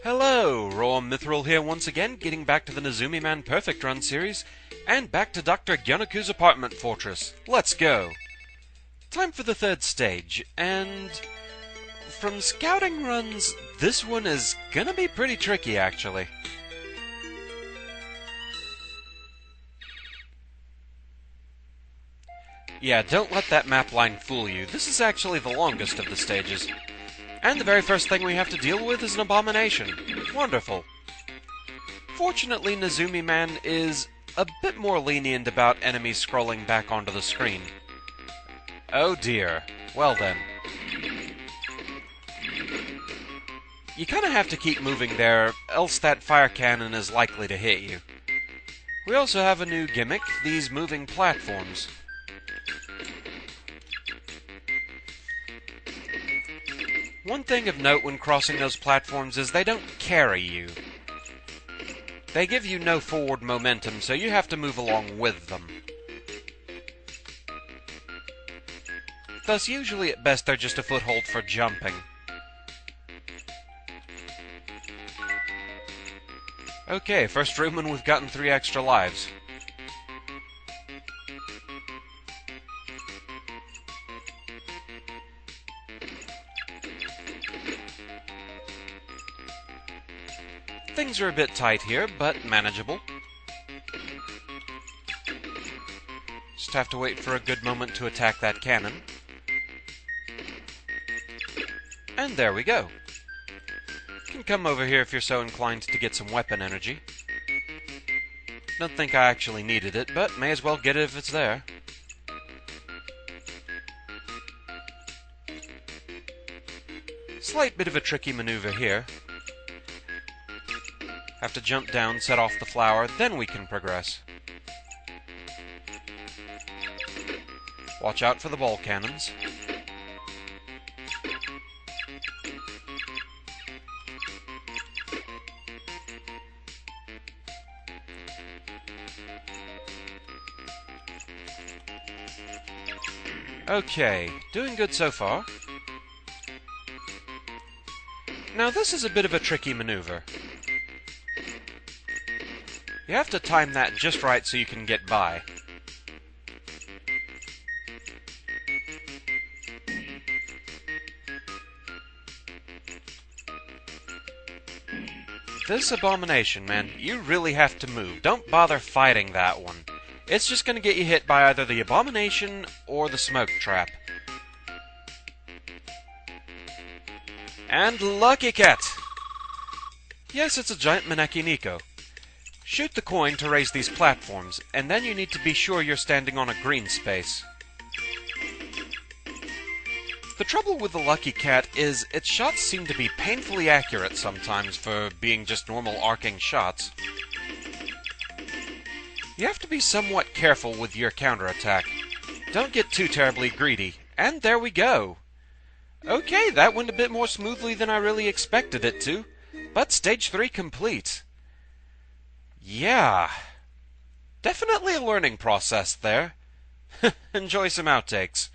Hello, Raw Mithril here once again, getting back to the Nezumiman Perfect Run series, and back to Dr. Gyoniku's apartment fortress. Let's go! Time for the third stage, and from scouting runs, this one is gonna be pretty tricky actually. Yeah, don't let that map line fool you. This is actually the longest of the stages. And the very first thing we have to deal with is an abomination. Wonderful. Fortunately, Nezumiman is a bit more lenient about enemies scrolling back onto the screen. Oh dear. Well then. You kinda have to keep moving there, else that fire cannon is likely to hit you. We also have a new gimmick, these moving platforms. One thing of note when crossing those platforms is they don't carry you. They give you no forward momentum, so you have to move along with them. Thus, usually at best they're just a foothold for jumping. Okay, first room and we've gotten 3 extra lives. Things are a bit tight here, but manageable. Just have to wait for a good moment to attack that cannon. And there we go. You can come over here if you're so inclined to get some weapon energy. Don't think I actually needed it, but may as well get it if it's there. Slight bit of a tricky maneuver here. Have to jump down, set off the flower, then we can progress. Watch out for the ball cannons. Okay, doing good so far. Now this is a bit of a tricky maneuver. You have to time that just right so you can get by. This abomination, man, you really have to move. Don't bother fighting that one. It's just gonna get you hit by either the abomination or the smoke trap. And lucky cat! Yes, it's a giant Maneki Neko. Shoot the coin to raise these platforms, and then you need to be sure you're standing on a green space. The trouble with the Lucky Cat is its shots seem to be painfully accurate sometimes for being just normal arcing shots. You have to be somewhat careful with your counterattack. Don't get too terribly greedy. And there we go! Okay, that went a bit more smoothly than I really expected it to, but stage 3 complete. Yeah, definitely a learning process there. Enjoy some outtakes.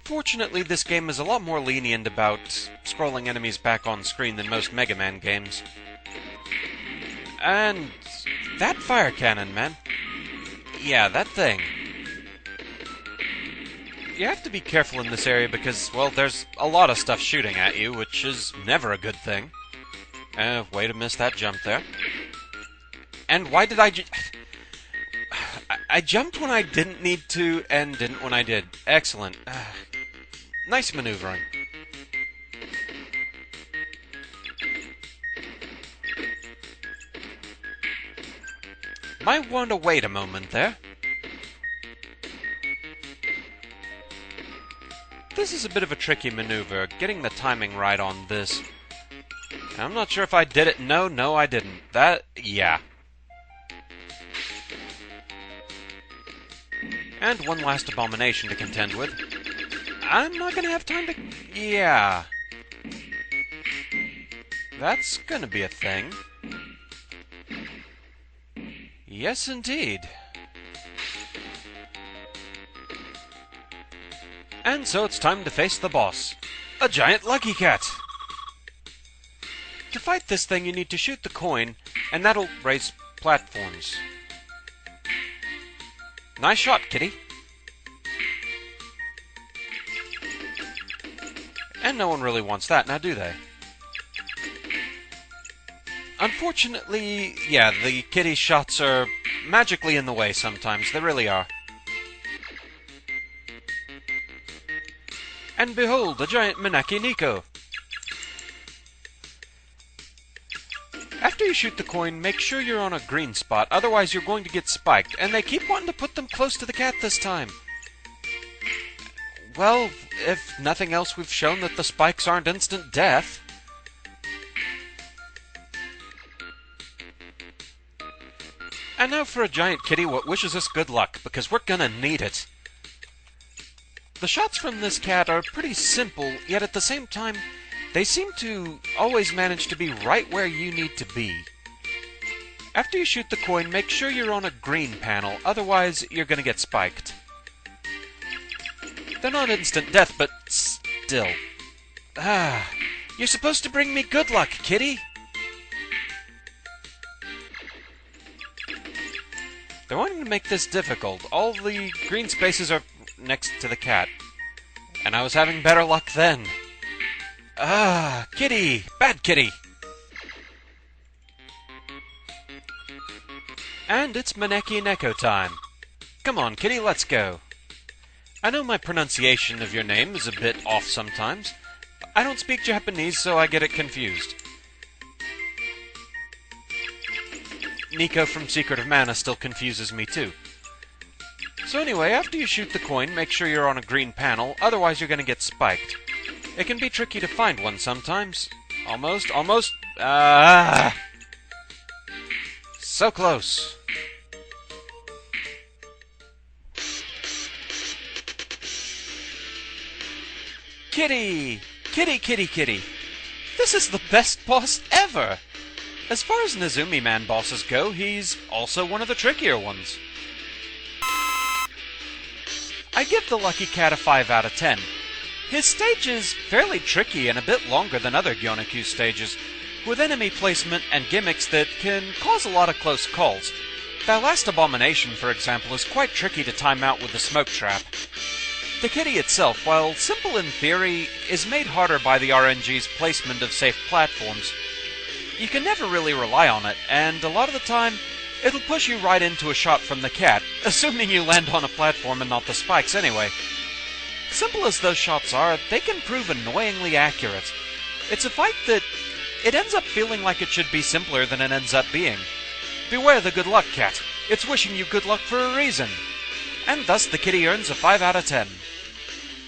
Fortunately, this game is a lot more lenient about scrolling enemies back on screen than most Mega Man games. And that fire cannon, man. Yeah, that thing. You have to be careful in this area because, well, there's a lot of stuff shooting at you, which is never a good thing. Way to miss that jump there. And why did I I jumped when I didn't need to, and didn't when I did. Excellent. Nice maneuvering. Might want to wait a moment there. This is a bit of a tricky maneuver, getting the timing right on this. I'm not sure if I did it. No, I didn't. Yeah. And one last abomination to contend with. I'm not gonna have time to... Yeah. That's gonna be a thing. Yes, indeed. And so it's time to face the boss. A giant lucky cat! To fight this thing, you need to shoot the coin, and that'll raise platforms. Nice shot, kitty! And no one really wants that, now do they? Unfortunately, yeah, the kitty shots are magically in the way sometimes, they really are. And behold, a giant Maneki Neko! After you shoot the coin, make sure you're on a green spot, otherwise you're going to get spiked, and they keep wanting to put them close to the cat this time. Well, if nothing else, we've shown that the spikes aren't instant death. And now for a giant kitty what wishes us good luck, because we're gonna need it. The shots from this cat are pretty simple, yet at the same time, they seem to always manage to be right where you need to be. After you shoot the coin, make sure you're on a green panel, otherwise you're gonna get spiked. They're not instant death, but still. You're supposed to bring me good luck, kitty! They're wanting to make this difficult. All the green spaces are next to the cat. And I was having better luck then. Kitty! Bad kitty! And it's Maneki Neko time. Come on, kitty, let's go. I know my pronunciation of your name is a bit off sometimes. I don't speak Japanese, so I get it confused. Neko from Secret of Mana still confuses me too. So anyway, after you shoot the coin, make sure you're on a green panel, otherwise you're gonna get spiked. It can be tricky to find one sometimes. Almost. So close. Kitty! Kitty, kitty, kitty! This is the best boss ever! As far as Nezumiman bosses go, he's also one of the trickier ones. I give the Lucky Cat a 5 out of 10. His stage is fairly tricky and a bit longer than other Gyoniku stages, with enemy placement and gimmicks that can cause a lot of close calls. That last abomination, for example, is quite tricky to time out with the smoke trap. The kitty itself, while simple in theory, is made harder by the RNG's placement of safe platforms. You can never really rely on it, and a lot of the time, it'll push you right into a shot from the cat, assuming you land on a platform and not the spikes anyway. Simple as those shots are, they can prove annoyingly accurate. It's a fight that it ends up feeling like it should be simpler than it ends up being. Beware the good luck cat. It's wishing you good luck for a reason. And thus the kitty earns a 5 out of 10.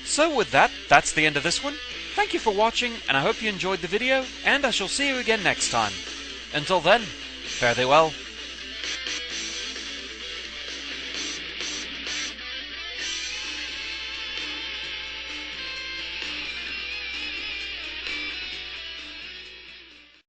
So with that, that's the end of this one. Thank you for watching, and I hope you enjoyed the video, and I shall see you again next time. Until then, fare thee well.